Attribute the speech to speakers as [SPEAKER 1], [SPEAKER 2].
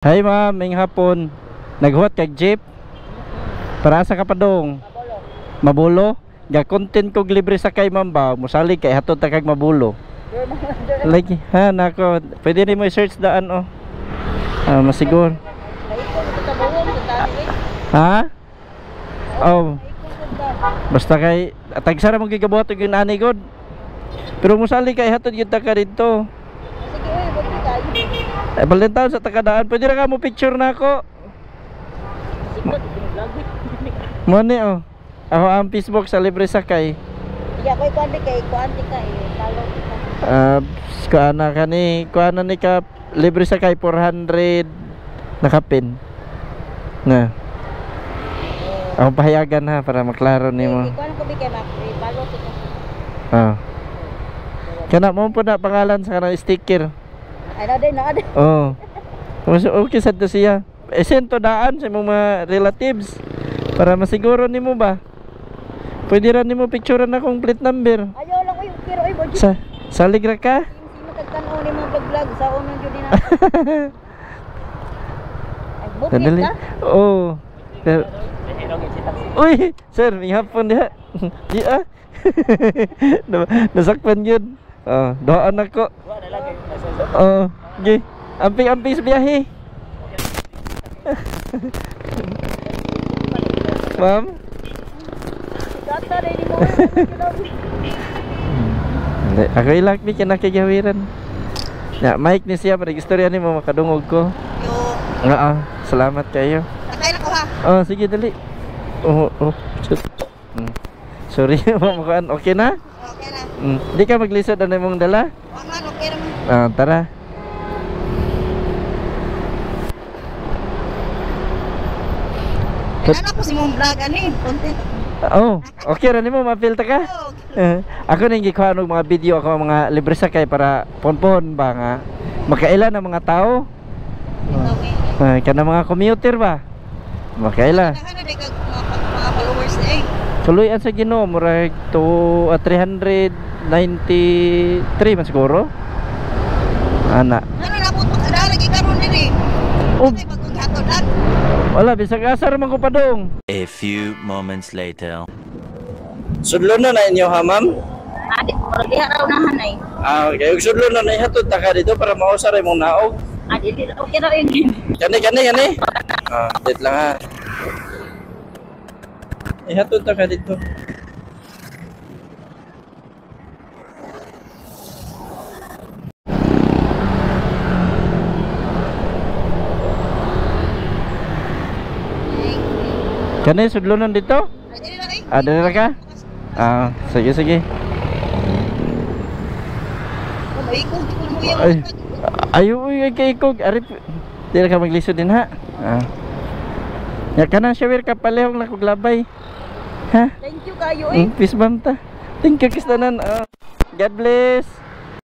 [SPEAKER 1] Hi ma'am, may hapon. Naghuwat kag jeep. Para sa kapadong. Mabulo. Ga content kog libre sakay ma'am ba. Musalig kay hatod ta kag mabulo. Like ha nako. Pwede ni mo i-search daan oh. Masiguro. Ha? Oh. Basta kay tagsara mo gigabuhat og ani god. Pero musalig kay hatod gyud ta ka didto. Balentaw sa takadaan. Pwede ra ka mo picture na ako. Mone oh. Ako ang Facebook sa libre sakay.
[SPEAKER 2] Iya ko kuanti kay talo kita.
[SPEAKER 1] Kuana kani, kuana ni ka libre sakay 400 nakapin. Na. Ako pahayagan ha para maklaro nimo.
[SPEAKER 2] Kuan ko bigay mak, talo kita.
[SPEAKER 1] Kana mo po na pangalan sa kanang sticker.
[SPEAKER 2] Ano din, na din.
[SPEAKER 1] Oh. Mas okay sad to siya. Esento daan sa mga relatives para masiguro nimo ba. Pwede ra nimo picturean na kong plate number.
[SPEAKER 2] Ayaw lang ko pero ay budget.
[SPEAKER 1] Salig ra ka?
[SPEAKER 2] Sino kagtanaw ni mga vlog sa unang jud na. Ay bukit
[SPEAKER 1] Nadali.
[SPEAKER 2] ka?
[SPEAKER 1] Oh. Uy, sir, may hapon diha. Di ah. Nasakpan yun. Oh, doon ako. Oh, okay. Amping-amping sa biyahe. Ma'am?
[SPEAKER 2] Gata rin mo.
[SPEAKER 1] Hindi, ako ilak mi kinakigawiran. Ya, mic ni siya para istorya ni mo makadungog ko.
[SPEAKER 2] Yo.
[SPEAKER 1] Salamat kayo.
[SPEAKER 2] Nakay na ko ha.
[SPEAKER 1] Oh, sige dali. Oh. Sorry, mamukaan. Okay na?
[SPEAKER 2] Okay na.
[SPEAKER 1] Di ka maglisod na mong dala?
[SPEAKER 2] Okay ra.
[SPEAKER 1] Tara.
[SPEAKER 2] Ano ko si mong vlog ani? Content.
[SPEAKER 1] Oh, okay ra nimo ma-feel ta ka? Ako ning gikuha og mga video ako mga libre sakay para ponpon ba nga makaila ng mga tao. Kana mga commuter ba? Makaila.
[SPEAKER 2] Ano di kag mga followers eh.
[SPEAKER 1] Tuloy sa Ginoo murag to 393 man siguro. Ana.
[SPEAKER 2] Ano na po ada lagi karon diri.
[SPEAKER 1] Oh.
[SPEAKER 2] Ay bagong hatod at.
[SPEAKER 1] Wala bisag asar man ko padong.
[SPEAKER 3] A few moments later.
[SPEAKER 1] Sudlo na inyo ha ma'am?
[SPEAKER 2] Adi, pero di araw na hanay.
[SPEAKER 1] Okay, ug sudlo na hatod ta ka dito para mausar imong naog.
[SPEAKER 2] Adi, okay ra yun.
[SPEAKER 1] Gani. Dit lang ha. Ihatod ta ka dito. Kani sudlonan dito? Ada na ka? Sige. Ayo kay ikog ari dili ka maglisod din ha. Ya kana shower ka palehong nakuglabay. Ha?
[SPEAKER 2] Thank you kayo eh.
[SPEAKER 1] Peace bam ta. Thank you kistanan. God bless.